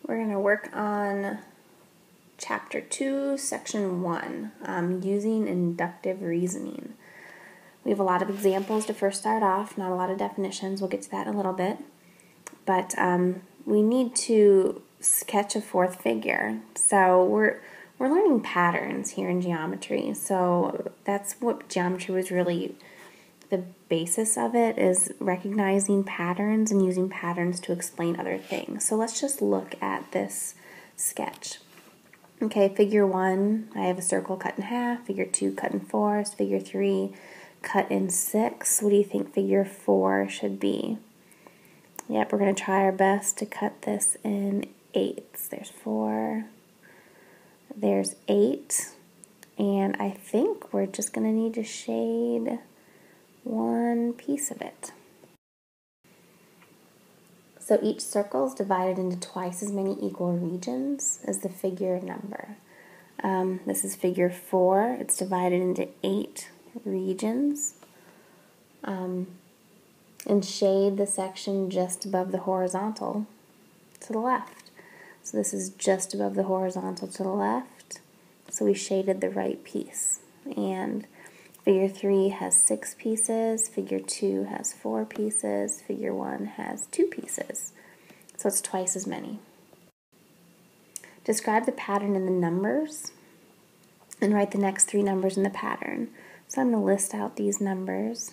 We're going to work on Chapter 2, Section 1, using inductive reasoning. We have a lot of examples to first start off, not a lot of definitions. We'll get to that in a little bit. But we need to sketch a fourth figure. So we're learning patterns here in geometry. So that's what geometry was really, the basis of it is recognizing patterns and using patterns to explain other things. So let's just look at this sketch. Okay, figure 1, I have a circle cut in half. Figure 2, cut in 4. Figure 3, cut in 6. What do you think figure 4 should be? Yep, we're going to try our best to cut this in 8s. There's 4. There's 8. And I think we're just going to need to shade one piece of it. So each circle is divided into twice as many equal regions as the figure number. This is figure 4. It's divided into 8 regions. And shade the section just above the horizontal to the left. So this is just above the horizontal to the left. So we shaded the right piece. And figure 3 has 6 pieces, figure 2 has 4 pieces, figure 1 has 2 pieces. So it's twice as many. Describe the pattern in the numbers and write the next 3 numbers in the pattern. So I'm going to list out these numbers.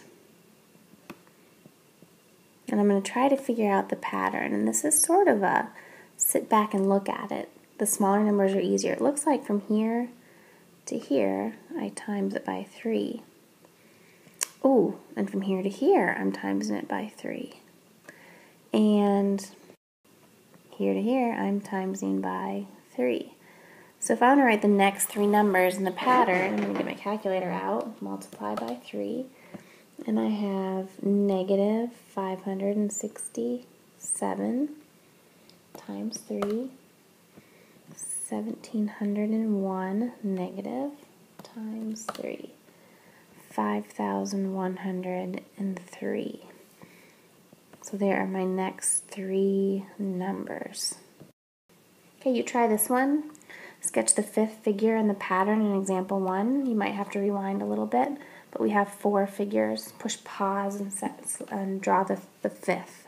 And I'm going to try to figure out the pattern. And this is sort of a sit back and look at it. The smaller numbers are easier. It looks like from here to here, I times it by 3. Oh, and from here to here, I'm timesing it by 3. And here to here, I'm timesing by 3. So if I want to write the next 3 numbers in the pattern, I'm going to get my calculator out, multiply by 3, and I have negative 567 times 3, 1701 negative times 3, 5103. So there are my next 3 numbers. Okay, you try this one. Sketch the 5th figure in the pattern in example 1. You might have to rewind a little bit, but we have 4 figures. Push pause and draw the 5th.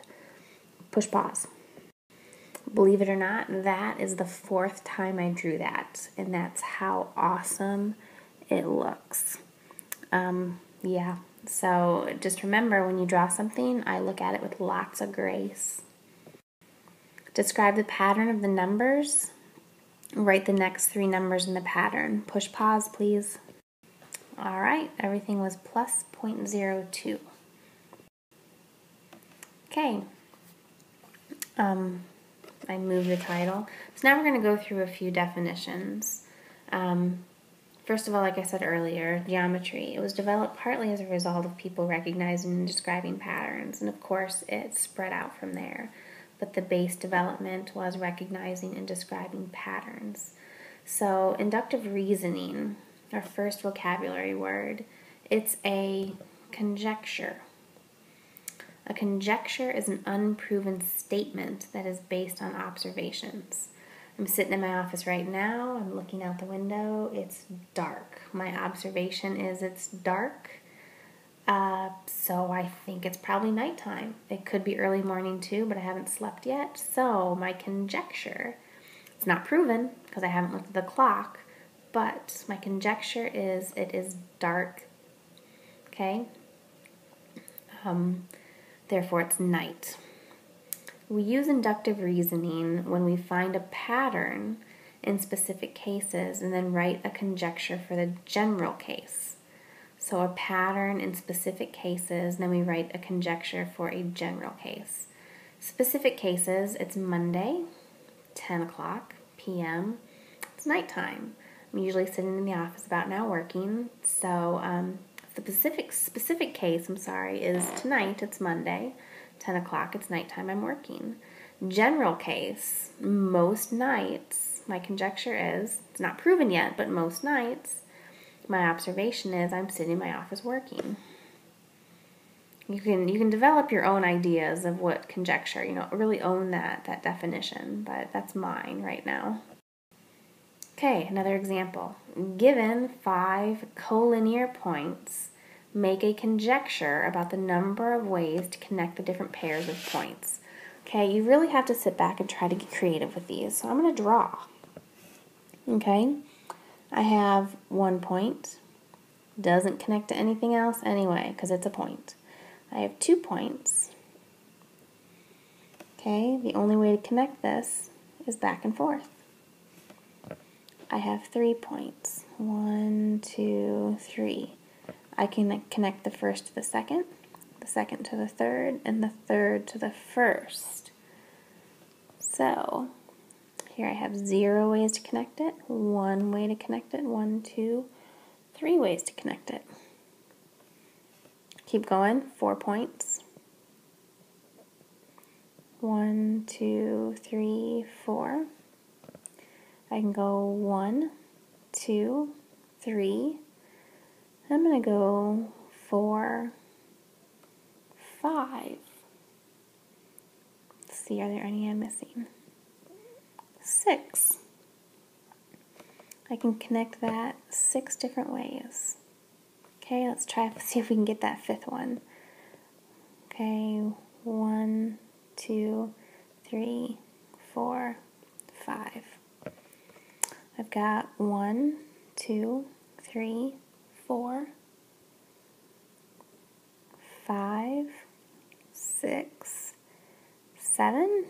Push pause. Believe it or not, that is the 4th time I drew that, and that's how awesome it looks. Yeah, so just remember when you draw something, I look at it with lots of grace. Describe the pattern of the numbers. Write the next 3 numbers in the pattern. Push pause, please. All right, everything was plus 0.02. Okay. I moved the title. So now we're going to go through a few definitions. First of all, like I said earlier, geometry. It was developed partly as a result of people recognizing and describing patterns, and of course it spread out from there. But the base development was recognizing and describing patterns. So inductive reasoning, our first vocabulary word, it's a conjecture. A conjecture is an unproven statement that is based on observations. I'm sitting in my office right now. I'm looking out the window. It's dark. My observation is it's dark. So I think it's probably nighttime. It could be early morning too, but I haven't slept yet. So my conjecture, it's not proven because I haven't looked at the clock, but my conjecture is it is dark. Okay? Therefore it's night. We use inductive reasoning when we find a pattern in specific cases and then write a conjecture for the general case. So a pattern in specific cases, then we write a conjecture for a general case. Specific cases, it's Monday, 10 o'clock p.m. It's nighttime. I'm usually sitting in the office about now working. So the specific case, is tonight, it's Monday, 10 o'clock, it's nighttime, I'm working. General case, most nights, my conjecture is, it's not proven yet, but most nights, my observation is I'm sitting in my office working. You can develop your own ideas of what conjecture, really own that definition, but that's mine right now. Okay, another example. Given 5 collinear points, make a conjecture about the number of ways to connect the different pairs of points. Okay, you really have to sit back and try to get creative with these. So I'm going to draw. Okay, I have 1 point. Doesn't connect to anything else anyway because it's a point. I have 2 points. Okay, the only way to connect this is back and forth. I have 3 points. 1, 2, 3. I can connect the first to the second to the third, and the third to the first. So here I have 0 ways to connect it, 1 way to connect it, 1, 2, 3 ways to connect it. Keep going, 4 points. 1, 2, 3, 4. I can go 1, 2, 3. I'm going to go 4, 5. Let's see, are there any I'm missing? 6. I can connect that 6 different ways. Okay, let's try to see if we can get that 5th one. Okay, 1, 2, 3, 4, 5. I've got 1, 2, 3, 4, 5, 6, 7,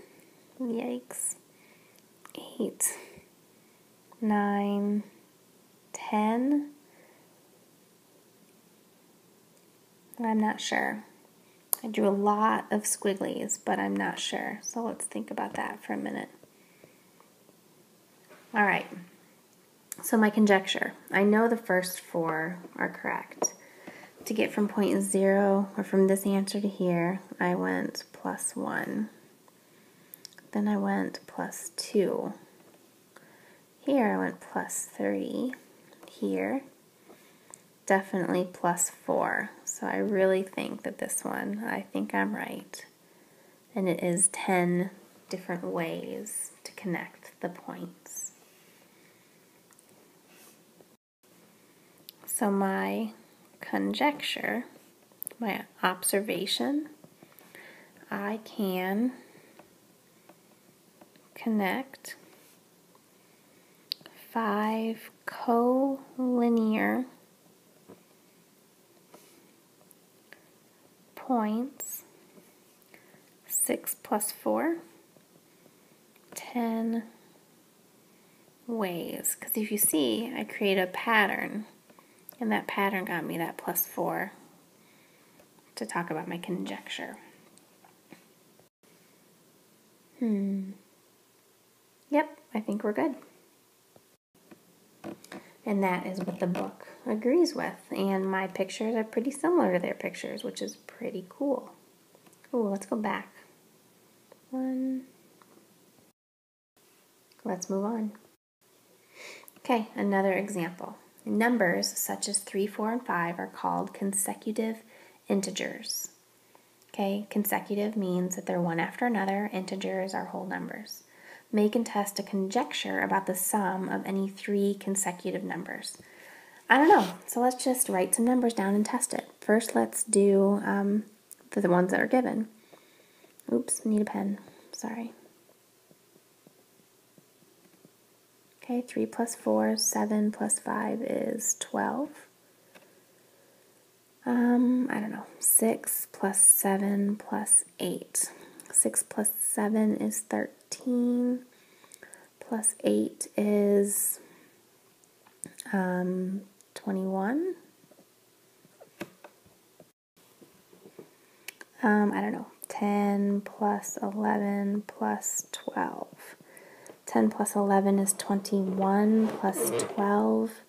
yikes, 8, 9, 10, I'm not sure. I drew a lot of squigglies, but I'm not sure, so let's think about that for a minute. All right. So my conjecture, I know the first 4 are correct. To get from point 0, or from this answer to here, I went +1. Then I went +2. Here I went +3. Here, definitely +4. So I really think that this one, I think I'm right. And it is 10 different ways to connect the points. So my conjecture, my observation, I can connect 5 collinear points, 6 + 4, 10 ways. Because if you see, I create a pattern. And that pattern got me that +4 to talk about my conjecture. Yep, I think we're good. And that is what the book agrees with. And my pictures are pretty similar to their pictures, which is pretty cool. Ooh, let's go back. 1. Let's move on. Okay, another example. Numbers such as 3, 4, and 5 are called consecutive integers. Okay, consecutive means that they're one after another. Integers are whole numbers. Make and test a conjecture about the sum of any 3 consecutive numbers. I don't know, so let's just write some numbers down and test it. First, let's do the ones that are given. Oops, need a pen, sorry. Okay, 3 + 4, 7 + 5 is 12. I don't know, 6 + 7 + 8. 6 + 7 is 13, plus 8 is 21. I don't know, 10 + 11 + 12. 10 + 11 is 21, plus 12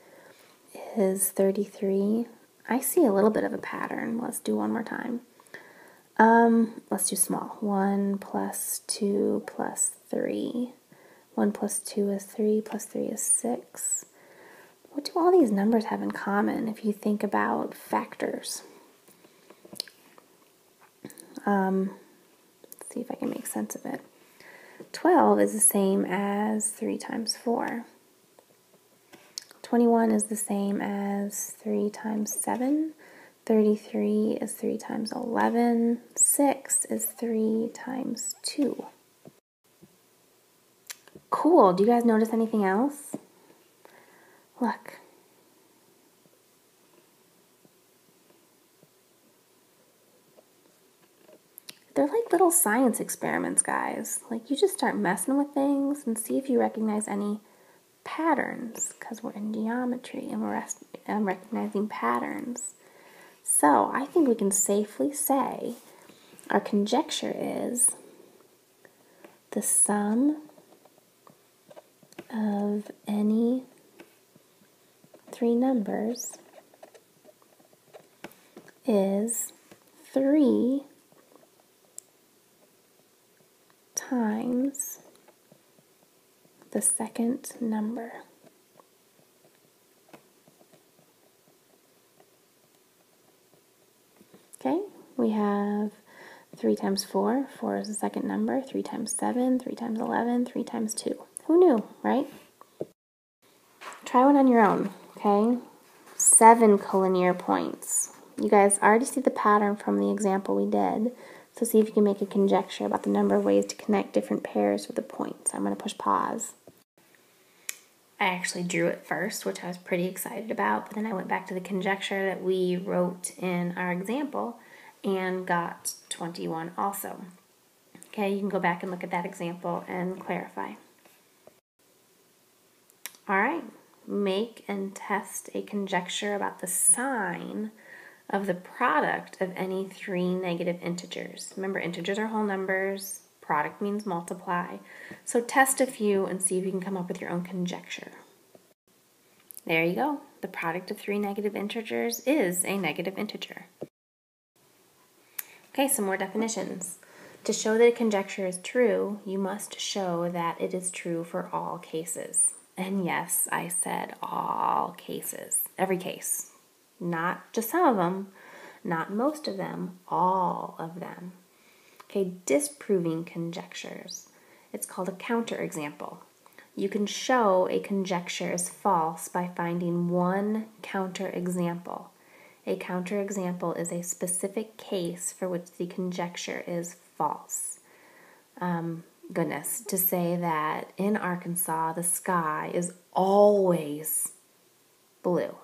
is 33. I see a little bit of a pattern. Let's do one more time. Let's do small. 1 + 2 + 3. 1 + 2 is 3, plus 3 is 6. What do all these numbers have in common if you think about factors? Let's see if I can make sense of it. 12 is the same as 3 times 4. 21 is the same as 3 times 7. 33 is 3 times 11. 6 is 3 times 2. Cool. Do you guys notice anything else? Look. They're like little science experiments, guys. Like, you just start messing with things and see if you recognize any patterns, because we're in geometry and we're recognizing patterns. So I think we can safely say our conjecture is the sum of any 3 numbers is 3 times the second number. Okay, we have 3 times 4. 4 is the second number. 3 times 7, 3 times 11, 3 times 2. Who knew, right? Try one on your own, okay? 7 collinear points. You guys already see the pattern from the example we did. So see if you can make a conjecture about the number of ways to connect different pairs with the points. I'm going to push pause. I actually drew it first, which I was pretty excited about, but then I went back to the conjecture that we wrote in our example and got 21 also. Okay, you can go back and look at that example and clarify. All right, make and test a conjecture about the sign of the product of any 3 negative integers. Remember, integers are whole numbers. Product means multiply. So test a few and see if you can come up with your own conjecture. There you go. The product of 3 negative integers is a negative integer. Okay, some more definitions. To show that a conjecture is true, you must show that it is true for all cases. And yes, I said all cases. Every case. Not just some of them, not most of them, all of them. Okay, disproving conjectures. It's called a counterexample. You can show a conjecture is false by finding one counterexample. A counterexample is a specific case for which the conjecture is false. To say that in Arkansas the sky is always blue.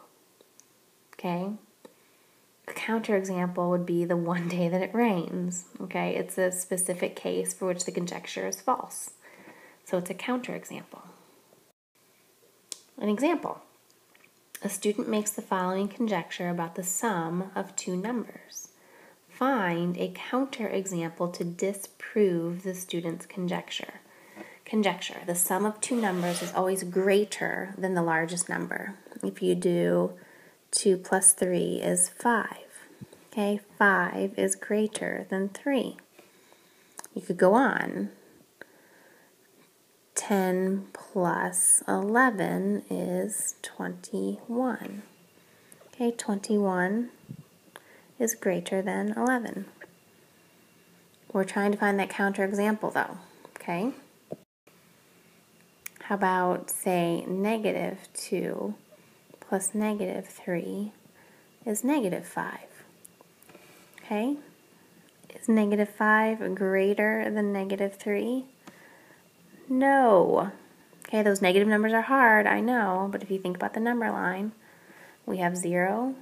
Okay? A counterexample would be the one day that it rains. Okay? It's a specific case for which the conjecture is false. So it's a counterexample. An example. A student makes the following conjecture about the sum of 2 numbers. Find a counterexample to disprove the student's conjecture. Conjecture. The sum of 2 numbers is always greater than the largest number. If you do 2 plus 3 is 5. Okay, 5 is greater than 3. You could go on. 10 plus 11 is 21. Okay, 21 is greater than 11. We're trying to find that counterexample though, okay? How about, say, negative 2 plus negative 3 is negative 5. Okay? Is negative 5 greater than negative 3? No. Okay, those negative numbers are hard, I know, but if you think about the number line, we have 0,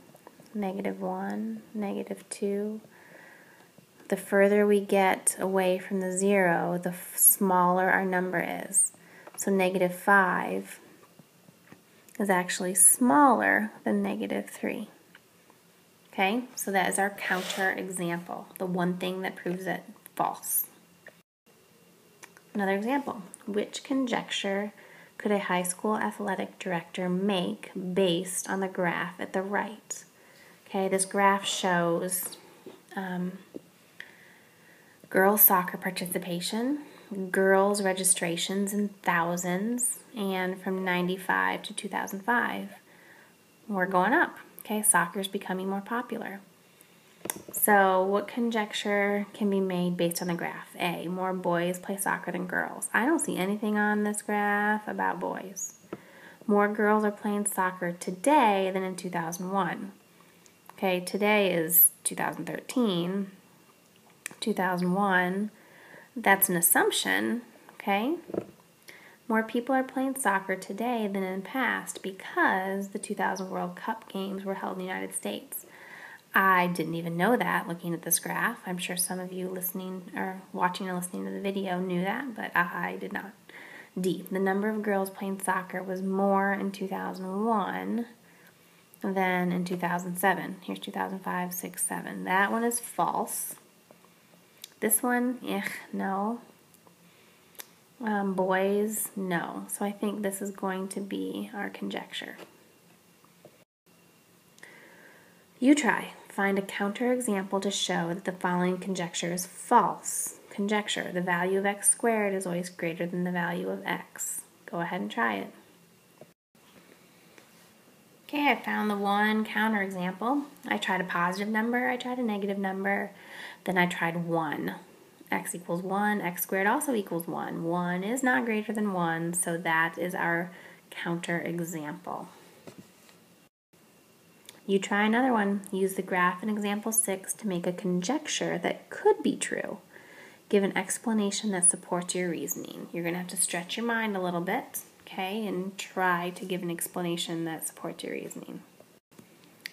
negative 1, negative 2. The further we get away from the 0, the smaller our number is. So negative 5 is actually smaller than negative 3. Okay, so that is our counterexample, the one thing that proves it false. Another example. Which conjecture could a high school athletic director make based on the graph at the right? Okay, this graph shows girls' soccer participation, girls' registrations in thousands, and from 95 to 2005, we're going up. Okay, soccer is becoming more popular. So what conjecture can be made based on the graph? A, more boys play soccer than girls. I don't see anything on this graph about boys. More girls are playing soccer today than in 2001. Okay, today is 2013. 2001, that's an assumption, okay? More people are playing soccer today than in the past because the 2000 World Cup games were held in the United States. I didn't even know that looking at this graph. I'm sure some of you listening or watching and listening to the video knew that, but I did not. D, the number of girls playing soccer was more in 2001 than in 2007. Here's 2005, 6, 7. That one is false. This one, no. Boys, no. So I think this is going to be our conjecture. You try. Find a counterexample to show that the following conjecture is false. Conjecture, the value of x squared is always greater than the value of x. Go ahead and try it. Okay, I found the one counterexample. I tried a positive number, I tried a negative number, then I tried 1. X equals 1, x squared also equals 1. 1 is not greater than 1, so that is our counterexample. You try another one. Use the graph in example 6 to make a conjecture that could be true. Give an explanation that supports your reasoning. You're going to have to stretch your mind a little bit, okay, and try to give an explanation that supports your reasoning.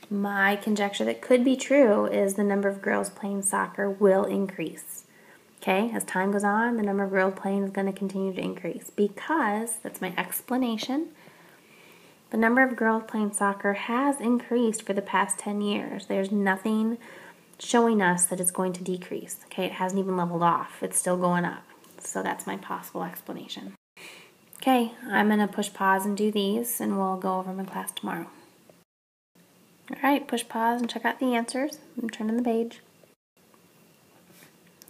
My conjecture that could be true is the number of girls playing soccer will increase. Okay, as time goes on, the number of girls playing is going to continue to increase because, that's my explanation, the number of girls playing soccer has increased for the past 10 years. There's nothing showing us that it's going to decrease. Okay, it hasn't even leveled off. It's still going up. So that's my possible explanation. Okay, I'm going to push pause and do these, and we'll go over them in class tomorrow. All right, push pause and check out the answers. I'm turning the page.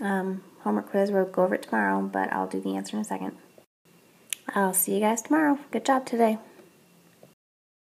Homework quiz, we'll go over it tomorrow, but I'll do the answer in a second. I'll see you guys tomorrow. Good job today.